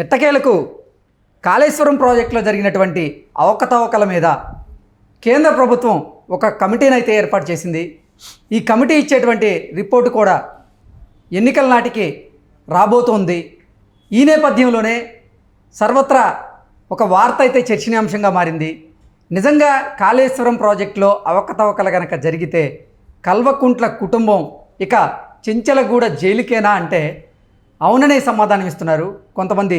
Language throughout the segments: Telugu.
ఎట్టకేలకు కాళేశ్వరం ప్రాజెక్టులో జరిగినటువంటి అవకతవకల మీద కేంద్ర ప్రభుత్వం ఒక కమిటీని అయితే ఏర్పాటు చేసింది. ఈ కమిటీ ఇచ్చేటువంటి రిపోర్టు కూడా ఎన్నికల నాటికి రాబోతోంది. ఈ నేపథ్యంలోనే సర్వత్రా ఒక వార్త అయితే చర్చనీయాంశంగా మారింది. నిజంగా కాళేశ్వరం ప్రాజెక్టులో అవకతవకలు గనక జరిగితే కల్వకుంట్ల కుటుంబం ఇక చెంచలగూడ జైలుకేనా అంటే అవుననే సమాధానం ఇస్తున్నారు కొంతమంది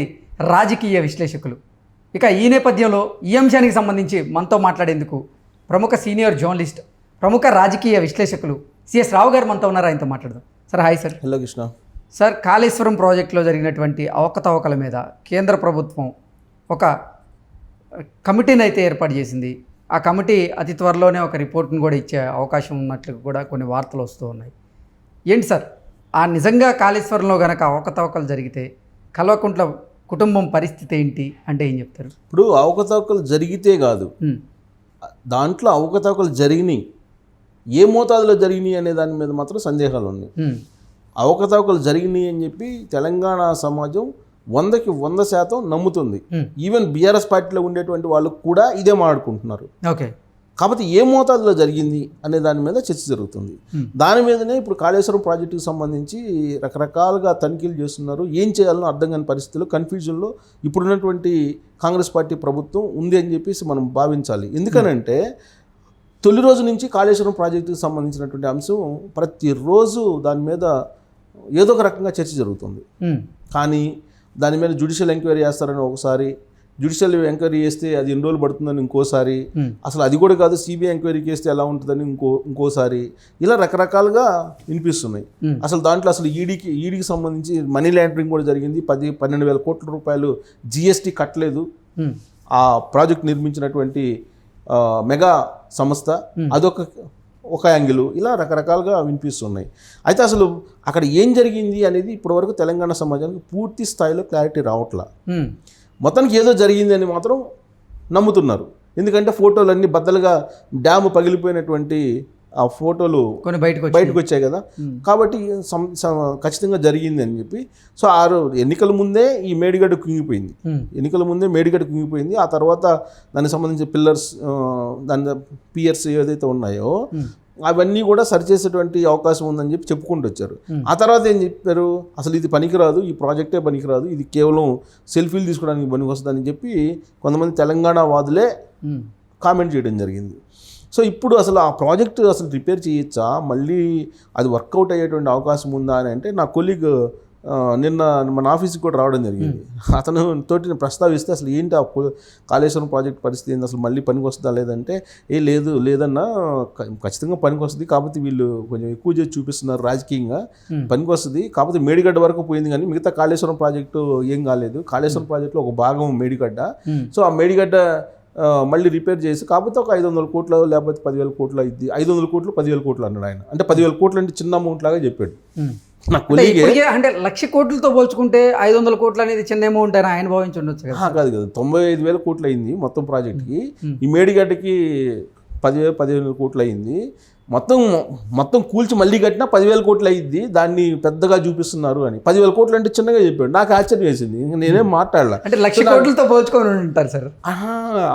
రాజకీయ విశ్లేషకులు. ఇక ఈ నేపథ్యంలో ఈ అంశానికి సంబంధించి మనతో మాట్లాడేందుకు ప్రముఖ సీనియర్ జర్నలిస్ట్, ప్రముఖ రాజకీయ విశ్లేషకులు సిఎస్ రావు గారు మనతో ఉన్నారు. ఆయనతో మాట్లాడదాం. Sir hi sir. Hello Krishna. Sir, Kaleshwaram ప్రాజెక్టులో జరిగినటువంటి అవకతవకల మీద కేంద్ర ప్రభుత్వం ఒక కమిటీని అయితే ఏర్పాటు చేసింది. ఆ కమిటీ అతి త్వరలోనే ఒక రిపోర్ట్ను కూడా ఇచ్చే అవకాశం ఉన్నట్లు కూడా కొన్ని వార్తలు వస్తూ ఉన్నాయి. ఏంటి సార్, ఆ నిజంగా కాళేశ్వరంలో గనక అవకతవకలు జరిగితే కల్వకుంట్ల కుటుంబం పరిస్థితి ఏంటి అంటే ఏం చెప్తారు? ఇప్పుడు అవకతవకలు జరిగితే కాదు, దాంట్లో అవకతవకలు జరిగినాయి, ఏ మోతాదులో జరిగినాయి అనే దాని మీద మాత్రం సందేహాలు ఉన్నాయి. అవకతవకలు జరిగినాయి అని చెప్పి తెలంగాణ సమాజం 100కి 100% నమ్ముతుంది. ఈవెన్ బీఆర్ఎస్ పార్టీలో ఉండేటువంటి వాళ్ళు కూడా ఇదే మాట్లాడుకుంటున్నారు. ఓకే, కాబట్టి ఏ మోతాదులో జరిగింది అనే దాని మీద చర్చ జరుగుతుంది. దాని మీదనే ఇప్పుడు కాళేశ్వరం ప్రాజెక్టుకి సంబంధించి రకరకాలుగా తనిఖీలు చేస్తున్నారు. ఏం చేయాలనో అర్థం కాని పరిస్థితుల్లో, కన్ఫ్యూజన్లో ఇప్పుడున్నటువంటి కాంగ్రెస్ పార్టీ ప్రభుత్వం ఉంది అని చెప్పేసి మనం భావించాలి. ఎందుకనంటే తొలి రోజు నుంచి కాళేశ్వరం ప్రాజెక్టుకి సంబంధించినటువంటి అంశం ప్రతిరోజు దాని మీద ఏదో ఒక రకంగా చర్చ జరుగుతుంది. కానీ దాని మీద జ్యుడిషియల్ ఎంక్వైరీ చేస్తారని ఒకసారి, జ్యుడిషియల్ ఎంక్వైరీ చేస్తే అది ఎన్ని రోజులు పడుతుందని ఇంకోసారి, అసలు అది కూడా కాదు సిబిఐ ఎంక్వైరీకి చేస్తే ఎలా ఉంటుందని ఇంకోసారి, ఇలా రకరకాలుగా వినిపిస్తున్నాయి. అసలు దాంట్లో అసలు ఈడీకి సంబంధించి మనీ లాండరింగ్ కూడా జరిగింది. 12,000 కోట్ల రూపాయలు జిఎస్టీ కట్టలేదు ఆ ప్రాజెక్ట్ నిర్మించినటువంటి మెగా సంస్థ, ఒక యాంగిల్, ఇలా రకరకాలుగా వినిపిస్తున్నాయి. అయితే అసలు అక్కడ ఏం జరిగింది అనేది ఇప్పటివరకు తెలంగాణ సమాజానికి పూర్తి స్థాయిలో క్లారిటీ రావట్లా. మొత్తానికి ఏదో జరిగింది అని మాత్రం నమ్ముతున్నారు. ఎందుకంటే ఫోటోలన్నీ బద్దలుగా డ్యాము పగిలిపోయినటువంటి ఆ ఫోటోలు కొన్ని బయటకు వచ్చాయి కదా, కాబట్టి ఖచ్చితంగా జరిగింది అని చెప్పి. సో ఎన్నికల ముందే ఈ మేడిగడ్డ కుంగిపోయింది. ఆ తర్వాత దానికి సంబంధించిన పిల్లర్స్, దాని పియర్స్ ఏదైతే ఉన్నాయో అవన్నీ కూడా సరిచేసేటువంటి అవకాశం ఉందని చెప్పి చెప్పుకుంటూ వచ్చారు. ఆ తర్వాత ఏం చెప్పారు, అసలు ఇది పనికిరాదు, ఈ ప్రాజెక్టే పనికిరాదు, ఇది కేవలం సెల్ఫీలు తీసుకోవడానికి పనికి వస్తుందని చెప్పి కొంతమంది తెలంగాణ వాదులే కామెంట్ చేయడం జరిగింది. సో ఇప్పుడు అసలు ఆ ప్రాజెక్టు అసలు రిపేర్ చేయొచ్చా, మళ్ళీ అది వర్కౌట్ అయ్యేటువంటి అవకాశం ఉందా అని అంటే, నా కొలీగ్ నిన్న మన ఆఫీస్కి కూడా రావడం జరిగింది. అతను తోటి ప్రస్తావిస్తే అసలు ఏంటి ఆ కాళేశ్వరం ప్రాజెక్ట్ పరిస్థితి ఏంటి, అసలు మళ్ళీ పనికి వస్తుందా లేదంటే, లేదన్నా ఖచ్చితంగా పనికి వస్తుంది, కాకపోతే వీళ్ళు కొంచెం ఎక్కువ చేసి చూపిస్తున్నారు రాజకీయంగా, పనికి వస్తుంది, కాకపోతే మేడిగడ్డ వరకు పోయింది కానీ మిగతా కాళేశ్వరం ప్రాజెక్టు ఏం కాలేదు. కాళేశ్వరం ప్రాజెక్టులో ఒక భాగం మేడిగడ్డ. సో ఆ మేడిగడ్డ మళ్ళీ రిపేర్ చేసి కాకపోతే ఒక 500 కోట్లు లేకపోతే 10,000 కోట్లు అయింది. 500 కోట్లు 10,000 కోట్లు అన్నాడు ఆయన. అంటే 10,000 కోట్లు అంటే చిన్న అమౌంట్ లాగా చెప్పాడు. అంటే 1,00,000 కోట్లతో పోల్చుకుంటే 500 కోట్లు అనేది చిన్న అమౌంట్ అని ఆయన భావించి ఉండొచ్చు కదా. కాదు 95,000 కోట్లు అయింది మొత్తం ప్రాజెక్ట్కి. ఈ మేడిగడ్డకి 15,000 కోట్లు అయింది. మొత్తం కూల్చి మళ్ళీ కట్టినా 10,000 కోట్లు అయ్యింది. దాన్ని పెద్దగా చూపిస్తున్నారు అని. 10,000 కోట్లు అంటే చిన్నగా చెప్పాడు. నాకు ఆశ్చర్యం వేసింది. నేనేం మాట్లాడలే. అంటే 1,00,000 కోట్లతో పోల్చుకొని ఉంటారు సార్.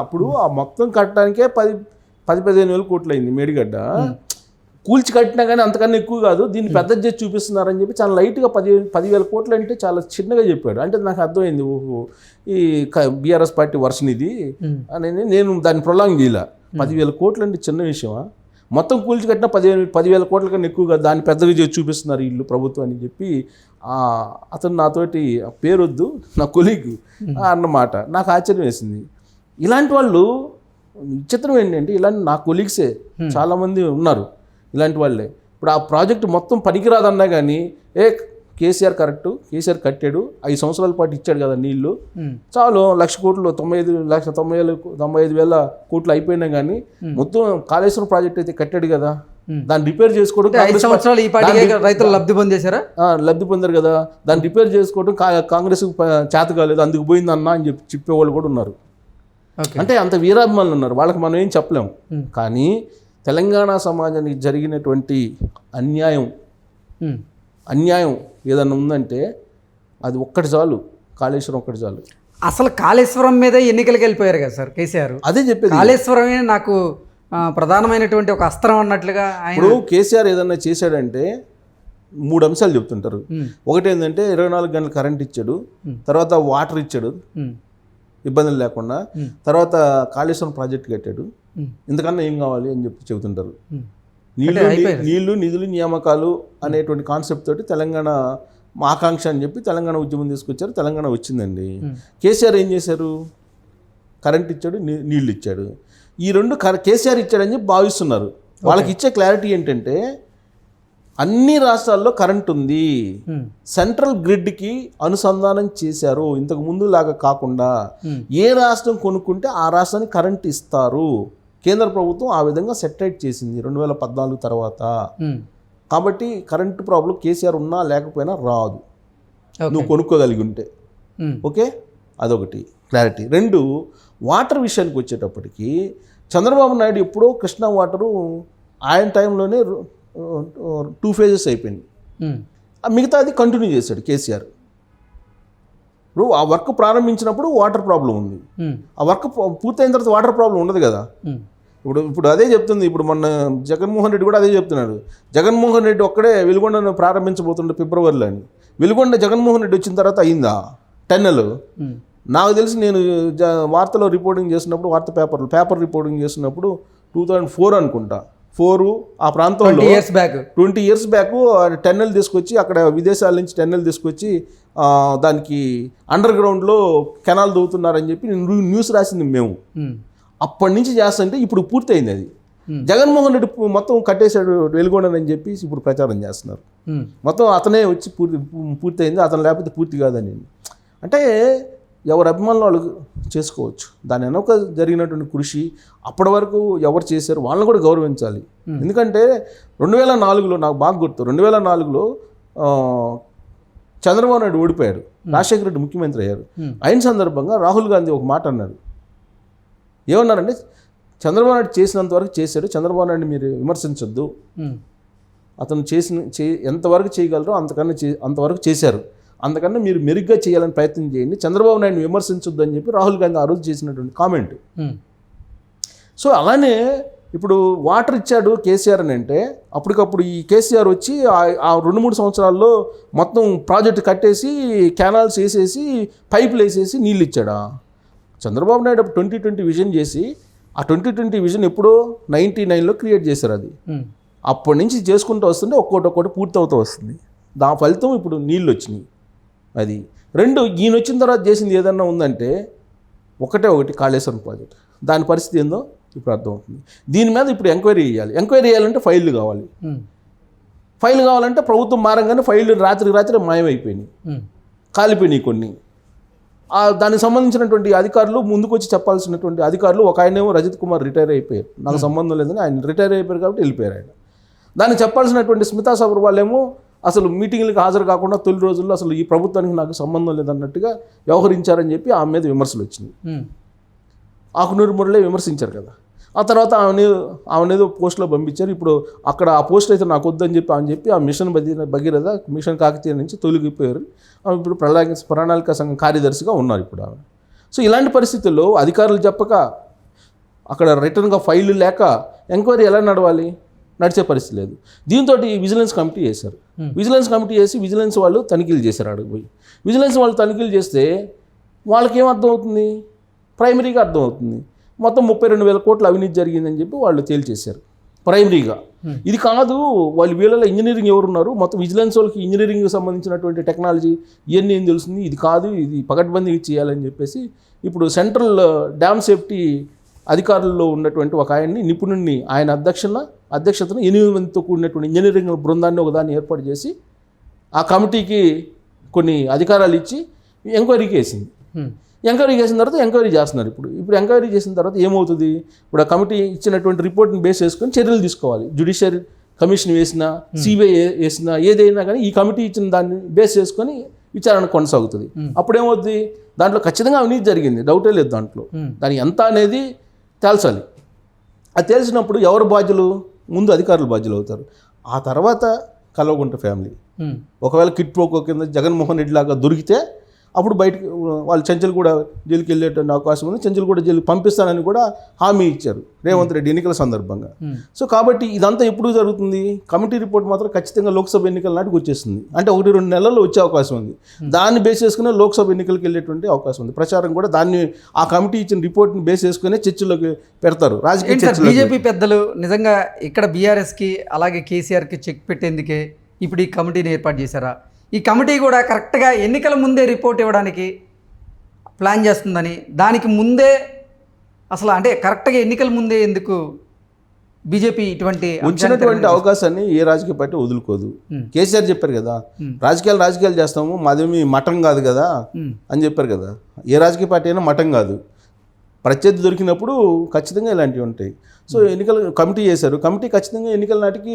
అప్పుడు ఆ మొత్తం కట్టడానికే 15,000 కోట్లు అయింది మేడిగడ్డ. కూల్చి కట్టినా కానీ అంతకన్నా ఎక్కువ కాదు, దీన్ని పెద్ద చేసి చూపిస్తున్నారని చెప్పి చాలా లైట్గా 10,000 కోట్లు అంటే చాలా చిన్నగా చెప్పాడు. అంటే నాకు అర్థమైంది, ఈ బీఆర్ఎస్ పార్టీ వర్షన్ ఇది అని. నేను దాన్ని ప్రొలాంగ్ చేయలే. 10,000 కోట్లు అంటే చిన్న విషయమా, మొత్తం కూల్చి కట్టినా 10,000 కోట్ల కన్నా ఎక్కువగా దాన్ని పెద్దగా చేసి చూపిస్తున్నారు వీళ్ళు ప్రభుత్వం అని చెప్పి అతను నాతోటి పేరొద్దు, నా కొలీగ్ అన్నమాట. నాకు ఆశ్చర్యం వేసింది. ఇలాంటి వాళ్ళు విచిత్రం ఏంటంటే, ఇలాంటి నా కొలీగ్సే చాలామంది ఉన్నారు ఇలాంటి వాళ్ళే. ఇప్పుడు ఆ ప్రాజెక్టు మొత్తం పనికిరాదన్నా కానీ, కేసీఆర్ కేసీఆర్ కట్టాడు, 5 సంవత్సరాల పాటు ఇచ్చాడు కదా నీళ్లు, చాలు 1,00,000 కోట్లు 95,000 కోట్లు అయిపోయినా కానీ మొత్తం కాళేశ్వరం ప్రాజెక్ట్ అయితే కట్టాడు కదా, దాన్ని రిపేర్ చేసుకోవడం 5 సంవత్సరాలు ఈ పార్టీ రైతులు లబ్ధి పొందేశారా? లబ్ధి పొందారు కదా. దాన్ని రిపేర్ చేసుకోవడం కాంగ్రెస్ చేత కాలేదు, అందుకు పోయింది అన్న అని చెప్పేవాళ్ళు కూడా ఉన్నారు. అంటే అంత వీరాభిమానులు ఉన్నారు. వాళ్ళకి మనం ఏం చెప్పలేము. కానీ తెలంగాణ సమాజానికి జరిగినటువంటి అన్యాయం ఏదన్నా ఉందంటే అది ఒక్కటి చాలు. కాళేశ్వరం ఒకటి చాలు. అసలు కాళేశ్వరం మీద ఎన్నికలకు వెళ్ళిపోయారు కదా సార్ కేసీఆర్. అదే చెప్పేది, కాళేశ్వరమే నాకు ప్రధానమైనటువంటి ఒక అస్త్రం అన్నట్లుగా ఆయన. ఇప్పుడు కేసీఆర్ ఏదన్నా చేశాడంటే 3 అంశాలు చెప్తుంటారు. ఒకటి ఏంటంటే 24 గంటలు కరెంట్ ఇచ్చాడు, తర్వాత వాటర్ ఇచ్చాడు ఇబ్బందులు లేకుండా, తర్వాత కాళేశ్వరం ప్రాజెక్ట్ కట్టాడు, ఇంతకన్నా ఏం కావాలి అని చెప్పి చెబుతుంటారు. నీళ్లు నిధులు నియామకాలు అనేటువంటి కాన్సెప్ట్ తోటి తెలంగాణ ఆకాంక్ష అని చెప్పి తెలంగాణ ఉద్యమం తీసుకొచ్చారు. తెలంగాణ వచ్చిందండి. కేసీఆర్ ఏం చేశారు? కరెంట్ ఇచ్చాడు, నీళ్లు ఇచ్చాడు. ఈ రెండు కేసీఆర్ ఇచ్చాడని చెప్పి భావిస్తున్నారు. వాళ్ళకి ఇచ్చే క్లారిటీ ఏంటంటే అన్ని రాష్ట్రాల్లో కరెంట్ ఉంది, సెంట్రల్ గ్రిడ్కి అనుసంధానం చేశారు, ఇంతకు ముందు లాగా కాకుండా ఏ రాష్ట్రం కొనుక్కుంటే ఆ రాష్ట్రానికి కరెంట్ ఇస్తారు. కేంద్ర ప్రభుత్వం ఆ విధంగా సెటరేట్ చేసింది 2014 తర్వాత. కాబట్టి కరెంటు ప్రాబ్లం కేసీఆర్ ఉన్నా లేకపోయినా రాదు, నువ్వు కొనుక్కోగలిగి ఉంటే. ఓకే, అదొకటి క్లారిటీ. 2, వాటర్ విషయానికి వచ్చేటప్పటికి చంద్రబాబు నాయుడు ఎప్పుడో కృష్ణా వాటరు ఆయన టైంలోనే 2 phases అయిపోయింది. మిగతాది కంటిన్యూ చేశాడు కేసీఆర్. ఇప్పుడు ఆ వర్క్ ప్రారంభించినప్పుడు వాటర్ ప్రాబ్లం ఉంది, ఆ వర్క్ పూర్తయిన తర్వాత వాటర్ ప్రాబ్లం ఉండదు కదా. ఇప్పుడు అదే చెప్తుంది. ఇప్పుడు మొన్న జగన్మోహన్ రెడ్డి కూడా అదే చెప్తున్నాడు. జగన్మోహన్ రెడ్డి ఒక్కడే వెలుగొండను ప్రారంభించబోతుండే ఫిబ్రవరిలో అని. వెలుగొండ జగన్మోహన్ రెడ్డి వచ్చిన తర్వాత అయిందా టన్నెల్? నాకు తెలిసి నేను వార్తలో రిపోర్టింగ్ చేసినప్పుడు, పేపర్ రిపోర్టింగ్ చేసినప్పుడు 2004 అనుకుంటా, 4 ఆ ప్రాంతంలో 20 years బ్యాక్ టన్నెల్ తీసుకొచ్చి అక్కడ విదేశాల నుంచి టన్నెల్ తీసుకొచ్చి దానికి అండర్ గ్రౌండ్లో కెనాల్ దవ్వుతున్నారని చెప్పి న్యూస్ రాసింది మేము. అప్పటి నుంచి చేస్తుంటే ఇప్పుడు పూర్తయింది అది. జగన్మోహన్ రెడ్డి మొత్తం కట్టేశాడు వెలుగొండని చెప్పి ఇప్పుడు ప్రచారం చేస్తున్నారు. మొత్తం అతనే వచ్చి పూర్తయింది, అతను లేకపోతే పూర్తి కాదని. అంటే ఎవరి అభిమానులు వాళ్ళు చేసుకోవచ్చు. దాని వెనక జరిగినటువంటి కృషి అప్పటి వరకు ఎవరు చేశారు వాళ్ళని కూడా గౌరవించాలి. ఎందుకంటే 2004లో నాకు బాగా గుర్తు, 2004లో చంద్రబాబు నాయుడు ఓడిపోయాడు, రాజశేఖర రెడ్డి ముఖ్యమంత్రి అయ్యారు. అయిన సందర్భంగా రాహుల్ గాంధీ ఒక మాట అన్నాడు. ఏమన్నారంటే, చంద్రబాబు నాయుడు చేసినంత వరకు చేశాడు, చంద్రబాబు నాయుడు మీరు విమర్శించొద్దు, అతను ఎంతవరకు చేయగలరో అంతవరకు చేశారు, అందుకన్నా మీరు మెరుగ్గా చేయాలని ప్రయత్నం చేయండి, చంద్రబాబు నాయుడు విమర్శించొద్దు అని చెప్పి రాహుల్ గాంధీ ఆ రోజు చేసినటువంటి కామెంట్. సో అలానే ఇప్పుడు వాటర్ ఇచ్చాడు కేసీఆర్ అని అంటే, అప్పటికప్పుడు ఈ కేసీఆర్ వచ్చి ఆ 2-3 సంవత్సరాల్లో మొత్తం ప్రాజెక్టు కట్టేసి కెనాల్స్ వేసేసి పైపులు వేసేసి నీళ్ళు ఇచ్చాడా? చంద్రబాబు నాయుడు 2020 విజన్ చేసి, ఆ 2020 విజన్ ఎప్పుడో 99లో క్రియేట్ చేశారు. అది అప్పటి నుంచి చేసుకుంటూ వస్తుంటే ఒక్కొక్కటి పూర్తవుతూ వస్తుంది. దాని ఫలితం ఇప్పుడు నీళ్ళు వచ్చినాయి. అది 2 ఈయన వచ్చిన తర్వాత చేసింది ఏదన్నా ఉందంటే ఒకటి కాళేశ్వరం ప్రాజెక్ట్. దాని పరిస్థితి ఏందో ఇప్పుడు అర్థమవుతుంది. దీని మీద ఇప్పుడు ఎంక్వైరీ చేయాలంటే ఫైళ్ళు కావాలి. ఫైల్ కావాలంటే ప్రభుత్వం మారంగానే ఫైళ్ళు రాత్రి మాయమైపోయినాయి, కాలిపోయినాయి కొన్ని. దానికి సంబంధించినటువంటి అధికారులు ముందుకు వచ్చి చెప్పాల్సినటువంటి అధికారులు, ఒక ఆయనేమో రజత్ కుమార్ రిటైర్ అయిపోయారు, నాకు సంబంధం లేదని ఆయన రిటైర్ అయిపోయారు కాబట్టి వెళ్ళిపోయారు ఆయన. దానికి చెప్పాల్సినటువంటి స్మితా సబర్వాల్ ఏమో అసలు మీటింగ్లకు హాజరు కాకుండా తొలి రోజుల్లో అసలు ఈ ప్రభుత్వానికి నాకు సంబంధం లేదన్నట్టుగా వ్యవహరించారని చెప్పి ఆమె మీద విమర్శలు వచ్చినాయి. ఆకునూరు మురళి విమర్శించారు కదా. ఆ తర్వాత ఆమెనేదో పోస్టులో పంపించారు. ఇప్పుడు అక్కడ ఆ పోస్ట్ అయితే నాకు వద్దని చెప్పి ఆ మిషన్ భగీరథ, మిషన్ కాకతీయ నుంచి తొలగిపోయారు. ఆమె ఇప్పుడు ప్రణాళిక సంఘం కార్యదర్శిగా ఉన్నారు ఇప్పుడు ఆమె. సో ఇలాంటి పరిస్థితుల్లో అధికారులు చెప్పక, అక్కడ రిటర్న్గా ఫైళ్ళు లేక ఎంక్వైరీ ఎలా నడిచే పరిస్థితి లేదు. దీంతో విజిలెన్స్ కమిటీ చేశారు. విజిలెన్స్ కమిటీ చేసి విజిలెన్స్ వాళ్ళు తనిఖీలు చేశారు. అడిగిపోయి విజిలెన్స్ వాళ్ళు తనిఖీలు చేస్తే వాళ్ళకి ఏం అర్థం అవుతుంది? ప్రైమరీగా అర్థమవుతుంది, మొత్తం 32,000 కోట్ల అవినీతి జరిగిందని చెప్పి వాళ్ళు తేల్చేశారు ప్రైమరీగా. ఇది కాదు, వీళ్ళలో ఇంజనీరింగ్ ఎవరున్నారు, మొత్తం విజిలెన్స్ వాళ్ళకి ఇంజనీరింగ్కి సంబంధించినటువంటి టెక్నాలజీ ఇవన్నీ ఏం తెలుస్తుంది, ఇది కాదు, ఇది పకడ్బందీ చేయాలని చెప్పేసి ఇప్పుడు సెంట్రల్ డ్యామ్ సేఫ్టీ అధికారుల్లో ఉన్నటువంటి ఒక ఆయన్ని నిపుణుడిని, ఆయన అధ్యక్షతన 8 మందితో కూడినటువంటి ఇంజనీరింగ్ బృందాన్ని ఒకదాన్ని ఏర్పాటు చేసి ఆ కమిటీకి కొన్ని అధికారాలు ఇచ్చి ఎంక్వైరీకి వేసింది. ఎంక్వైరీ చేసిన తర్వాత ఎంక్వైరీ చేస్తున్నారు. ఇప్పుడు ఎంక్వైరీ చేసిన తర్వాత ఏమవుతుంది? ఇప్పుడు ఆ కమిటీ ఇచ్చినటువంటి రిపోర్ట్ని బేస్ చేసుకొని చర్యలు తీసుకోవాలి. జ్యుడిషియరీ కమిషన్ వేసినా, సిబిఐ వేసినా, ఏదైనా కానీ ఈ కమిటీ ఇచ్చిన దాన్ని బేస్ చేసుకొని విచారణ కొనసాగుతుంది. అప్పుడేమవుతుంది? దాంట్లో ఖచ్చితంగా అవినీతి జరిగింది, డౌటే లేదు దాంట్లో. దాని ఎంత అనేది తేల్చాలి. అది తెలిసినప్పుడు ఎవరు బాధ్యులు? ముందు అధికారులు బాధ్యులు అవుతారు. ఆ తర్వాత కల్వకుంట్ల ఫ్యామిలీ ఒకవేళ కిట్ ప్రోకో కింద జగన్మోహన్ రెడ్డి లాగా దొరికితే అప్పుడు బయటకు వాళ్ళు చెంచల్ కూడా జైలుకి వెళ్ళేటువంటి అవకాశం ఉంది, చెంచల్ కూడా జైలుకి పంపిస్తానని కూడా హామీ ఇచ్చారు రేవంత్ రెడ్డి ఎన్నికల సందర్భంగా. సో కాబట్టి ఇదంతా ఎప్పుడు జరుగుతుంది, కమిటీ రిపోర్ట్ మాత్రం ఖచ్చితంగా లోక్సభ ఎన్నికల నాటికి వచ్చేస్తుంది, అంటే 1-2 నెలల్లో వచ్చే అవకాశం ఉంది. దాన్ని బేస్ చేసుకునే లోక్సభ ఎన్నికలకు వెళ్ళేటువంటి అవకాశం ఉంది. ప్రచారం కూడా దాన్ని ఆ కమిటీ ఇచ్చిన రిపోర్ట్ని బేస్ చేసుకునే చర్చలోకి పెడతారు, రాజకీయ చర్చలు. బీజేపీ పెద్దలు నిజంగా ఇక్కడ బీఆర్ఎస్కి అలాగే కేసీఆర్కి చెక్ పెట్టేందుకే ఇప్పుడు ఈ కమిటీని ఏర్పాటు చేశారా? ఈ కమిటీ కూడా కరెక్ట్గా ఎన్నికల ముందే రిపోర్ట్ ఇవ్వడానికి ప్లాన్ చేస్తుందని, దానికి ముందే అసలు అంటే కరెక్ట్గా ఎన్నికల ముందే ఎందుకు బీజేపీ ఇటువంటి వచ్చినటువంటి అవకాశాన్ని ఏ రాజకీయ పార్టీ వదులుకోదు. కేసీఆర్ చెప్పారు కదా, రాజకీయాలు చేస్తాము, మాదేమి మఠం కాదు కదా అని చెప్పారు కదా. ఏ రాజకీయ పార్టీ అయినా మఠం కాదు, ప్రత్యర్థి దొరికినప్పుడు ఖచ్చితంగా ఇలాంటివి ఉంటాయి. సో ఎన్నికల కమిటీ చేశారు, కమిటీ ఖచ్చితంగా ఎన్నికల నాటికి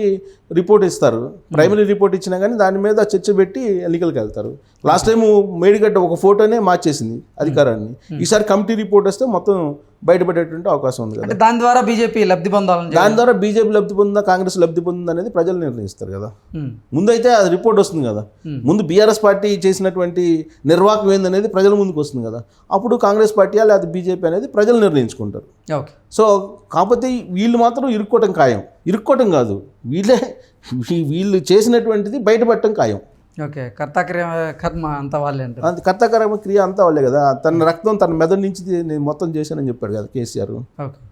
రిపోర్ట్ ఇస్తారు. ప్రైమరీ రిపోర్ట్ ఇచ్చినా కానీ దాని మీద చర్చ పెట్టి ఎన్నికలకు వెళ్తారు. లాస్ట్ టైం మేడిగడ్డ ఒక ఫోటోనే మార్చేసింది అధికారాన్ని, ఈసారి కమిటీ రిపోర్ట్ వస్తే మొత్తం బయటపడేటువంటి అవకాశం ఉంది కదా. దాని ద్వారా బీజేపీ లబ్ధి పొందాలని, దాని ద్వారా బీజేపీ లబ్ధి పొందిందా కాంగ్రెస్ లబ్ధి పొందిందా అనేది ప్రజలు నిర్ణయిస్తారు కదా. ముందైతే అది రిపోర్ట్ వస్తుంది కదా, ముందు బీఆర్ఎస్ పార్టీ చేసినటువంటి నిర్వాహకం ఏందనేది ప్రజల ముందుకు వస్తుంది కదా, అప్పుడు కాంగ్రెస్ పార్టీ లేదా బీజేపీ అనేది ప్రజలు నిర్ణయించుకుంటారు. ఓకే. సో కాకపోతే వీళ్ళు మాత్రం ఇరుక్కోవటం ఖాయం, ఇరుక్కోవటం కాదు, వీళ్ళు చేసినటువంటిది బయటపడటం ఖాయం. ఓకే. కర్మ అంతా వాళ్ళే అంటారు. అది కర్తకర్మ క్రియ అంతా వాళ్ళే కదా. తన రక్తం తన మెదడు నుంచి నేను మొత్తం చేశానని చెప్పాడు కదా కేసీఆర్. ఓకే.